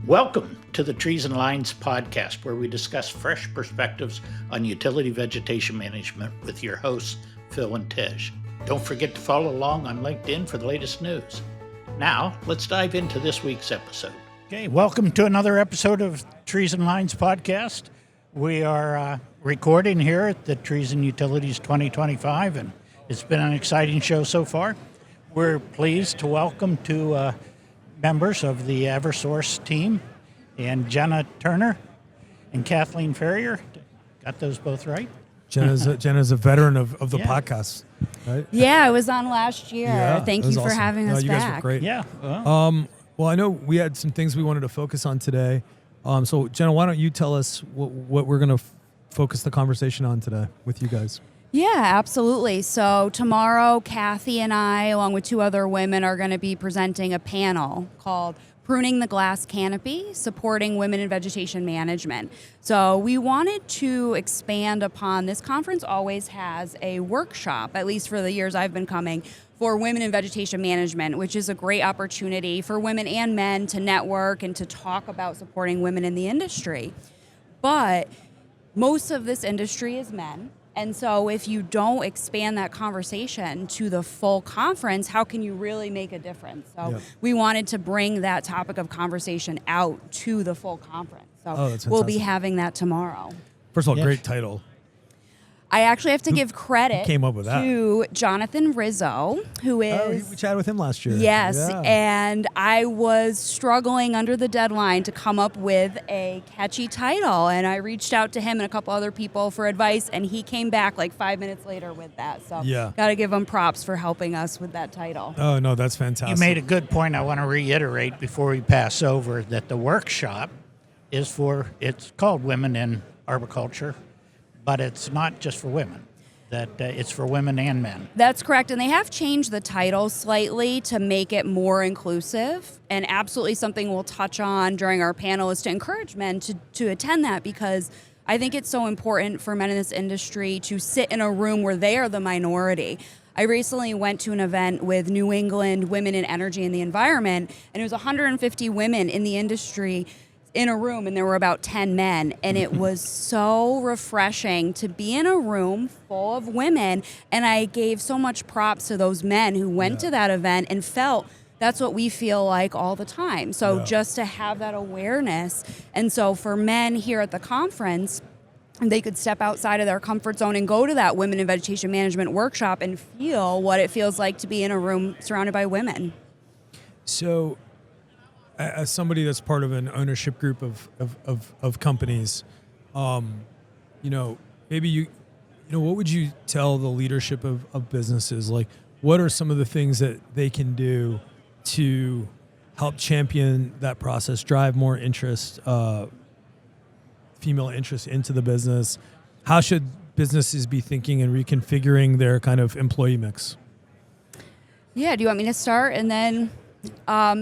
Welcome to the Trees and Lines podcast, where we discuss fresh perspectives on utility vegetation management with your hosts, Phil and Tej. Don't forget to follow along on LinkedIn for the latest news. Now, let's dive into this week's episode. Okay, welcome to another episode of Trees and Lines podcast. We are recording here at the Trees and Utilities 2025, and it's been an exciting show so far. We're pleased to welcome two members of the Eversource team, and Jenna Turner and Kathleen Ferrier. Got those both right? Jenna's a veteran of the podcast, right? Yeah, I was on last year. Yeah, Thank you for awesome. having us you back. guys were great. Yeah. Well, I know we had some things we wanted to focus on today. So, Jenna, why don't you tell us what we're going to focus the conversation on today with you guys? Yeah, absolutely. So tomorrow, Kathy and I, along with two other women, are going to be presenting a panel called Pruning the Glass Canopy, Supporting Women in Vegetation Management. So we wanted to expand upon, this conference always has a workshop, at least for the years I've been coming, for women in vegetation management, which is a great opportunity for women and men to network and to talk about supporting women in the industry. But most of this industry is men. And so if you don't expand that conversation to the full conference, how can you really make a difference? So we wanted to bring that topic of conversation out to the full conference. So we'll be having that tomorrow. First of all, great title. I actually have to give credit came up with that? to Jonathan Rizzo, who is... we chatted with him last year. Yes, Yeah. and I was struggling under the deadline to come up with a catchy title, and I reached out to him and a couple other people for advice, and he came back like 5 minutes later with that. So got to give him props for helping us with that title. Oh, no, that's fantastic. You made a good point. I want to reiterate before we pass over that the workshop is it's called Women in Arboriculture, but it's not just for women, that it's for women and men. That's correct, and they have changed the title slightly to make it more inclusive, and absolutely something we'll touch on during our panel is to encourage men to attend that, because I think it's so important for men in this industry to sit in a room where they are the minority. I recently went to an event with New England Women in Energy and the Environment, and it was 150 women in the industry in a room, and there were about 10 men, and it was so refreshing to be in a room full of women, and I gave so much props to those men who went to that event and felt that's what we feel like all the time. So just to have that awareness, and so for men here at the conference, they could step outside of their comfort zone and go to that Women in Vegetation Management workshop and feel what it feels like to be in a room surrounded by women. So, as somebody that's part of an ownership group of companies, maybe what would you tell the leadership of businesses? Like, what are some of the things that they can do to help champion that process, drive more interest, female interest into the business? How should businesses be thinking and reconfiguring their kind of employee mix? Yeah, do you want me to start and then...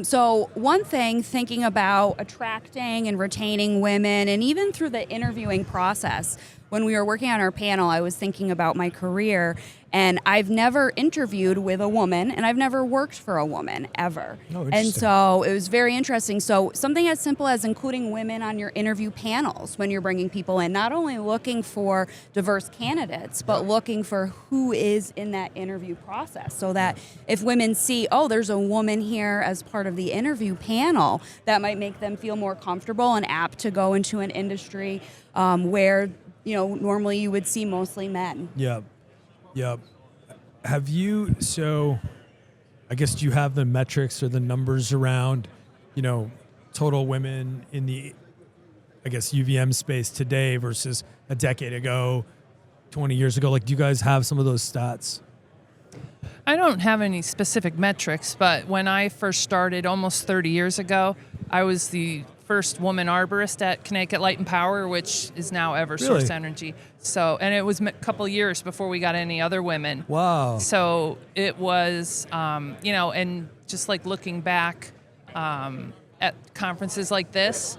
So one thing, thinking about attracting and retaining women, and even through the interviewing process, when we were working on our panel, I was thinking about my career, and I've never interviewed with a woman, and I've never worked for a woman, ever. And so it was very interesting. So something as simple as including women on your interview panels when you're bringing people in, not only looking for diverse candidates, but looking for who is in that interview process, so that if women see, oh, there's a woman here as part of the interview panel, that might make them feel more comfortable and apt to go into an industry where normally you would see mostly men. Yeah. So I guess, do you have the metrics or the numbers around, total women in the, UVM space today versus a decade ago, 20 years ago? Like, do you guys have some of those stats? I don't have any specific metrics, but when I first started almost 30 years ago, I was the first woman arborist at Connecticut Light and Power, which is now Eversource Energy. So, and it was a couple years before we got any other women. Wow. So it was, and just like looking back at conferences like this,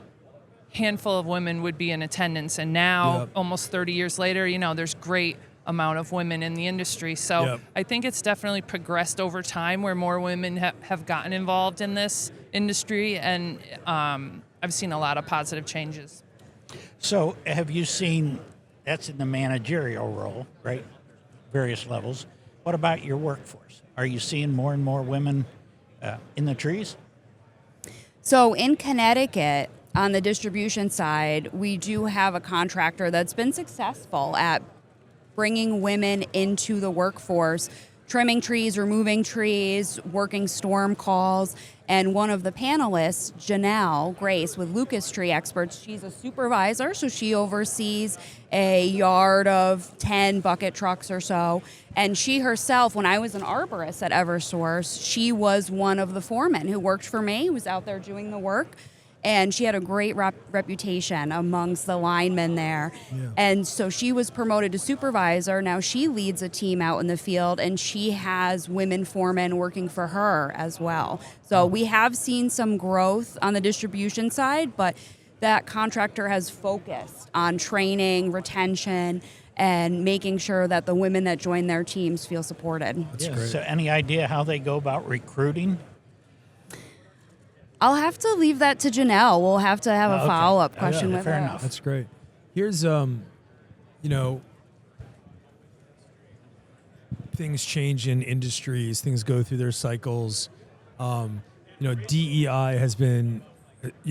handful of women would be in attendance. And now, almost 30 years later, there's great amount of women in the industry. So I think it's definitely progressed over time where more women have gotten involved in this industry. And I've seen a lot of positive changes. So have you seen, that's in the managerial role, right? Various levels. What about your workforce? Are you seeing more and more women in the trees? So in Connecticut, on the distribution side, we do have a contractor that's been successful at bringing women into the workforce, trimming trees, removing trees, working storm calls. And one of the panelists, Janelle Grace with Lucas Tree Experts, she's a supervisor, so she oversees a yard of 10 bucket trucks or so. And she herself, when I was an arborist at Eversource, she was one of the foremen who worked for me, was out there doing the work. And she had a great reputation amongst the linemen there. Yeah. And so she was promoted to supervisor. Now she leads a team out in the field, and she has women foremen working for her as well. So we have seen some growth on the distribution side, but that contractor has focused on training, retention, and making sure that the women that join their teams feel supported. That's great. So any idea how they go about recruiting? I'll have to leave that to Janelle. We'll have to have a follow-up question with fair her. enough. That's great. Here's, things change in industries. Things go through their cycles. DEI has been,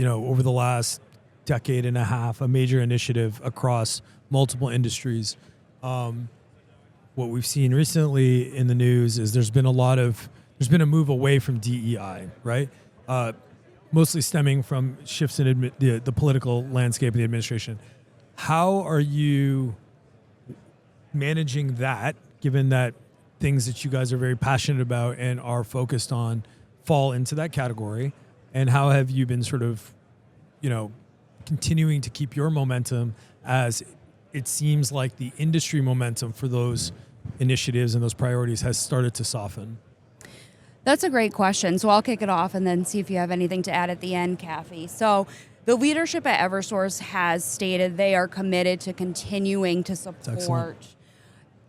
over the last decade and a half, a major initiative across multiple industries. What we've seen recently in the news is there's been a move away from DEI, right? Mostly stemming from shifts in the political landscape of the administration. How are you managing that, given that things that you guys are very passionate about and are focused on fall into that category? And how have you been sort of, continuing to keep your momentum as it seems like the industry momentum for those initiatives and those priorities has started to soften? That's a great question. So I'll kick it off and then see if you have anything to add at the end, Kathy. So the leadership at Eversource has stated they are committed to continuing to support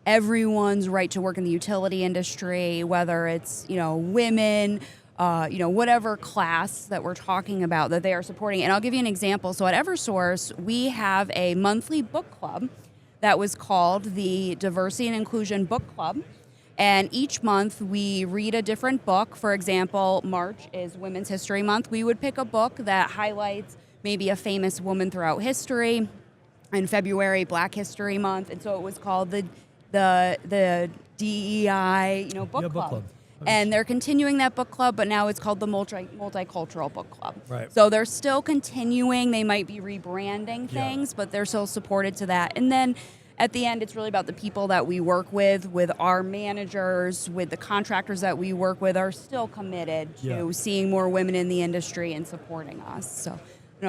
everyone's right to work in the utility industry, whether it's, women, whatever class that we're talking about that they are supporting. And I'll give you an example. So at Eversource, we have a monthly book club that was called the Diversity and Inclusion Book Club. And each month we read a different book. For example, March is Women's History Month. We would pick a book that highlights maybe a famous woman throughout history. In February, Black History Month. And so it was called the DEI, book club. And they're continuing that book club, but now it's called the Multicultural Book Club. Right. So they're still continuing. They might be rebranding things, but they're still supported to that. And then at the end, it's really about the people that we work with our managers, with the contractors that we work with are still committed to seeing more women in the industry and supporting us. So,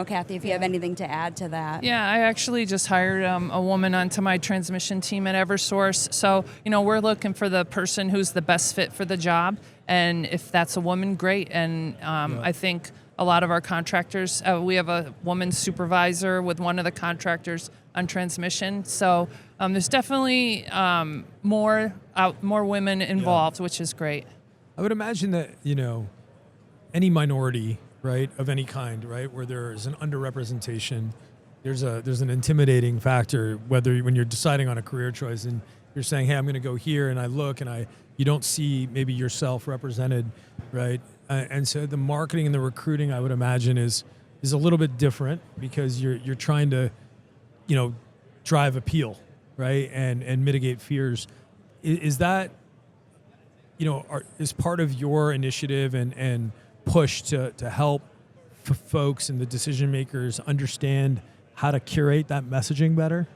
Kathy, if you have anything to add to that. Yeah, I actually just hired a woman onto my transmission team at Eversource. So, we're looking for the person who's the best fit for the job. And if that's a woman, great. And I think a lot of our contractors, we have a woman supervisor with one of the contractors on transmission. So there's definitely more women involved, which is great. I would imagine that, any minority, right, of any kind, right, where there is an underrepresentation, there's an intimidating factor, whether when you're deciding on a career choice and you're saying, hey, I'm going to go here, and I look and you don't see maybe yourself represented, right? And so the marketing and the recruiting, I would imagine, is a little bit different because you're trying to, drive appeal, right, and mitigate fears. Is that, is part of your initiative and push to help folks and the decision makers understand how to curate that messaging better?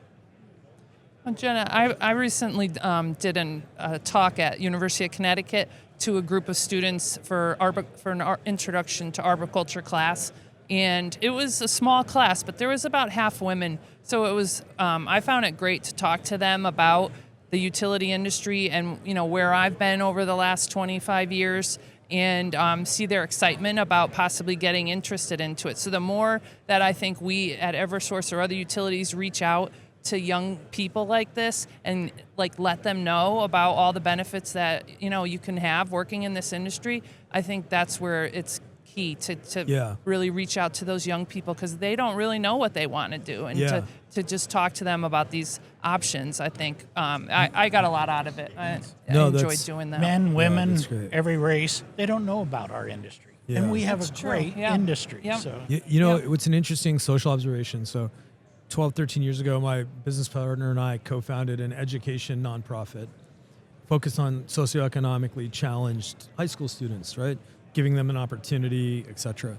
Well, Jenna, I recently did a talk at University of Connecticut to a group of students for an introduction to arboriculture class. And it was a small class, but there was about half women. So it was, I found it great to talk to them about the utility industry and, where I've been over the last 25 years and see their excitement about possibly getting interested into it. So the more that I think we at Eversource or other utilities reach out to young people like this and let them know about all the benefits that, you can have working in this industry, I think that's where it's key to Yeah. really reach out to those young people, because they don't really know what they want to do, and Yeah. to just talk to them about these options. I think I got a lot out of it. I No, enjoyed that's- doing that. Men, women, that's great. every race, they don't know about our industry. Yeah. And we have That's a true. great Yeah. industry. Yeah. So You know, Yeah. it's an interesting social observation. So 12, 13 years ago, my business partner and I co-founded an education nonprofit focused on socioeconomically challenged high school students, right? Giving them an opportunity, et cetera.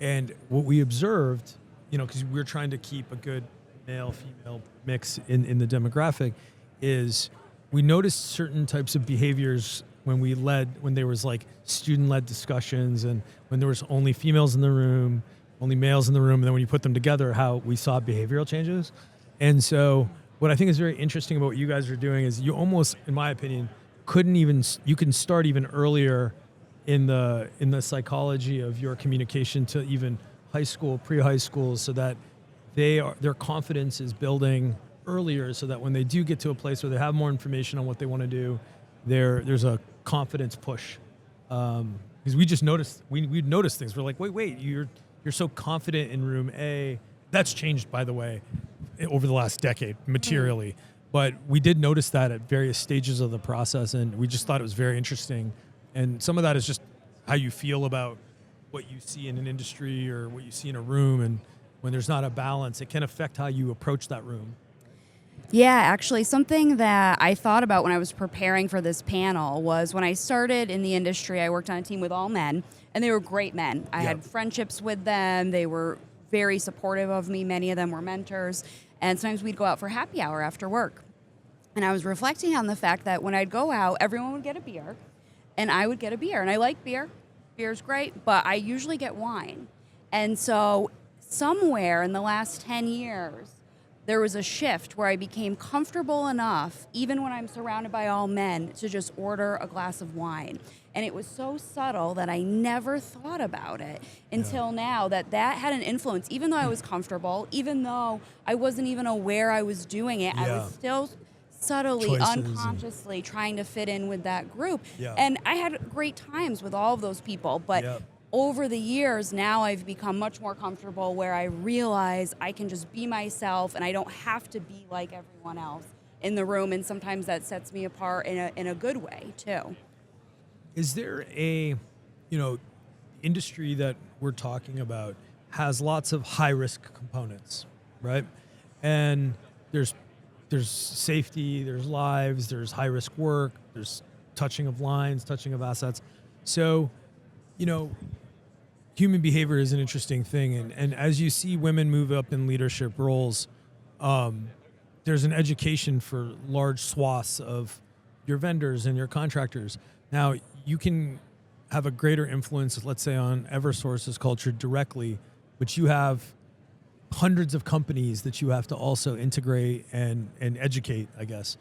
And what we observed, you know, because we're trying to keep a good male-female mix in the demographic, is we noticed certain types of behaviors when there was like student-led discussions, and when there was only females in the room, only males in the room, and then when you put them together, how we saw behavioral changes. And so what I think is very interesting about what you guys are doing is you almost, in my opinion, you can start even earlier in the psychology of your communication to even high school, pre-high school, so that their confidence is building earlier, so that when they do get to a place where they have more information on what they want to do, there's a confidence push. Because we just noticed, we'd noticed things. We're like, wait, you're so confident in room A. That's changed, by the way, over the last decade, materially. But we did notice that at various stages of the process, and we just thought it was very interesting. And some of that is just how you feel about what you see in an industry or what you see in a room. And when there's not a balance, it can affect how you approach that room. Yeah, actually, something that I thought about when I was preparing for this panel was when I started in the industry, I worked on a team with all men, and they were great men. I had friendships with them. They were very supportive of me. Many of them were mentors. And sometimes we'd go out for happy hour after work. And I was reflecting on the fact that when I'd go out, everyone would get a beer, and I would get a beer. And I like beer. Beer's great, but I usually get wine. And so somewhere in the last 10 years, there was a shift where I became comfortable enough, even when I'm surrounded by all men, to just order a glass of wine. And it was so subtle that I never thought about it until now, that had an influence. Even though I was comfortable, even though I wasn't even aware I was doing it, I was still subtly, Choices unconsciously trying to fit in with that group. Yeah. And I had great times with all of those people, but over the years, now I've become much more comfortable where I realize I can just be myself and I don't have to be like everyone else in the room. And sometimes that sets me apart in a good way, too. Is there a, industry that we're talking about has lots of high risk components, right? And there's safety, there's lives, there's high risk work, there's touching of lines, touching of assets. So, human behavior is an interesting thing. And as you see women move up in leadership roles, there's an education for large swaths of your vendors and your contractors. Now, you can have a greater influence, let's say, on Eversource's culture directly, but you have hundreds of companies that you have to also integrate and educate, I guess.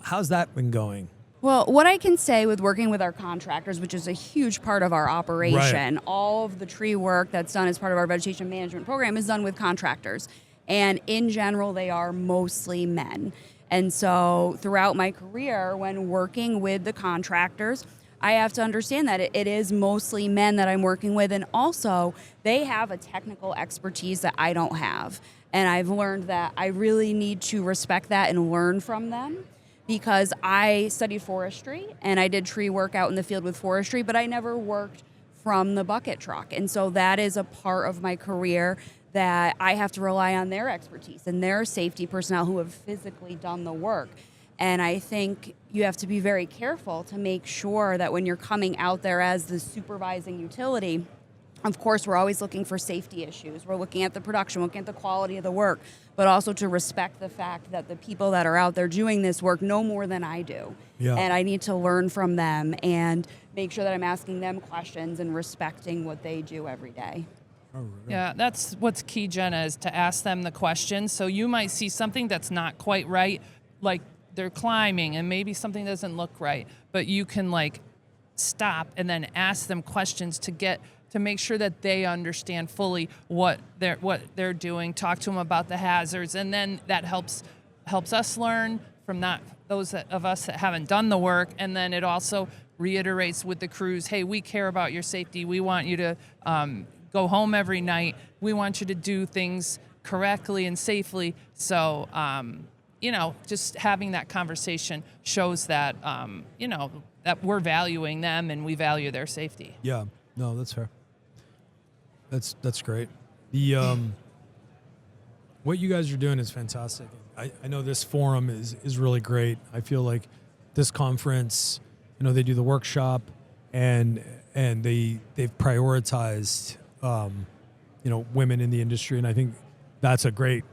How's that been going? Well, what I can say with working with our contractors, which is a huge part of our operation, all of the tree work that's done as part of our vegetation management program is done with contractors. And in general, they are mostly men. And so throughout my career, when working with the contractors, I have to understand that it is mostly men that I'm working with. And also, they have a technical expertise that I don't have. And I've learned that I really need to respect that and learn from them. Because I studied forestry and I did tree work out in the field with forestry, but I never worked from the bucket truck. And so that is a part of my career that I have to rely on their expertise and their safety personnel who have physically done the work. And I think you have to be very careful to make sure that when you're coming out there as the supervising utility, of course, we're always looking for safety issues. We're looking at the production, looking at the quality of the work, but also to respect the fact that the people that are out there doing this work know more than I do. Yeah. And I need to learn from them and make sure that I'm asking them questions and respecting what they do every day. Yeah, that's what's key, Jenna, is to ask them the questions. So you might see something that's not quite right, like they're climbing and maybe something doesn't look right, but you can stop and then ask them questions to make sure that they understand fully what they're doing. Talk to them about the hazards, and then that helps us learn from those of us that haven't done the work, and then it also reiterates with the crews, hey, we care about your safety. We want you to go home every night. We want you to do things correctly and safely. So, just having that conversation shows that, that we're valuing them and we value their safety. Yeah, no, that's fair. That's great. The what you guys are doing is fantastic. I know this forum is really great. I feel like this conference, they do the workshop and they've prioritized women in the industry, and I think that's a great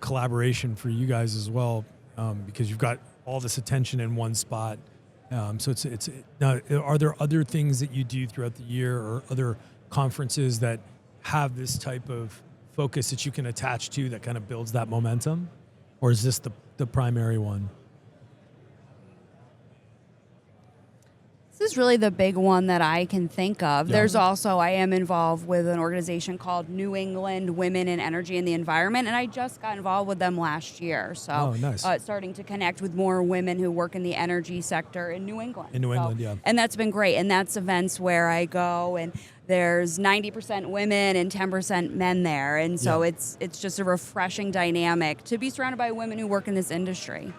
collaboration for you guys as well, because you've got all this attention in one spot. So it's now, are there other things that you do throughout the year or other conferences that have this type of focus that you can attach to that kind of builds that momentum, or is this the primary one? This is really the big one that I can think of. Yeah. There's also, I am involved with an organization called New England Women in Energy and the Environment, and I just got involved with them last year. So nice. Starting to connect with more women who work in the energy sector in New England. In New England, yeah. And that's been great. And that's events where I go and there's 90% women and 10% men there. And so it's just a refreshing dynamic to be surrounded by women who work in this industry.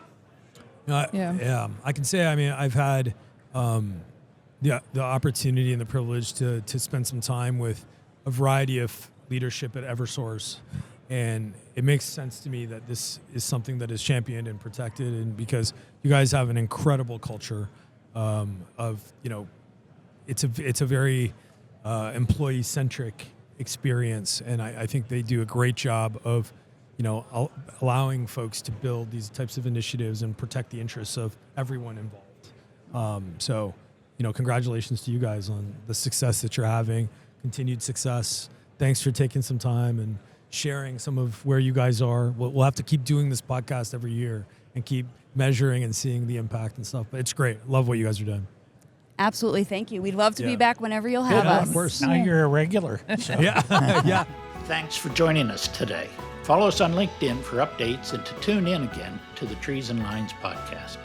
Yeah. I can say, I've had the opportunity and the privilege to spend some time with a variety of leadership at Eversource, and it makes sense to me that this is something that is championed and protected, and because you guys have an incredible culture it's a very employee-centric experience, and I think they do a great job of allowing folks to build these types of initiatives and protect the interests of everyone involved. So congratulations to you guys on the success that you're having, continued success. Thanks for taking some time and sharing some of where you guys are. We'll have to keep doing this podcast every year and keep measuring and seeing the impact and stuff. But it's great. Love what you guys are doing. Absolutely. Thank you. We'd love to be back whenever you'll have us. Of course. Now you're a regular. So. Yeah. Thanks for joining us today. Follow us on LinkedIn for updates and to tune in again to the Trees and Lines podcast.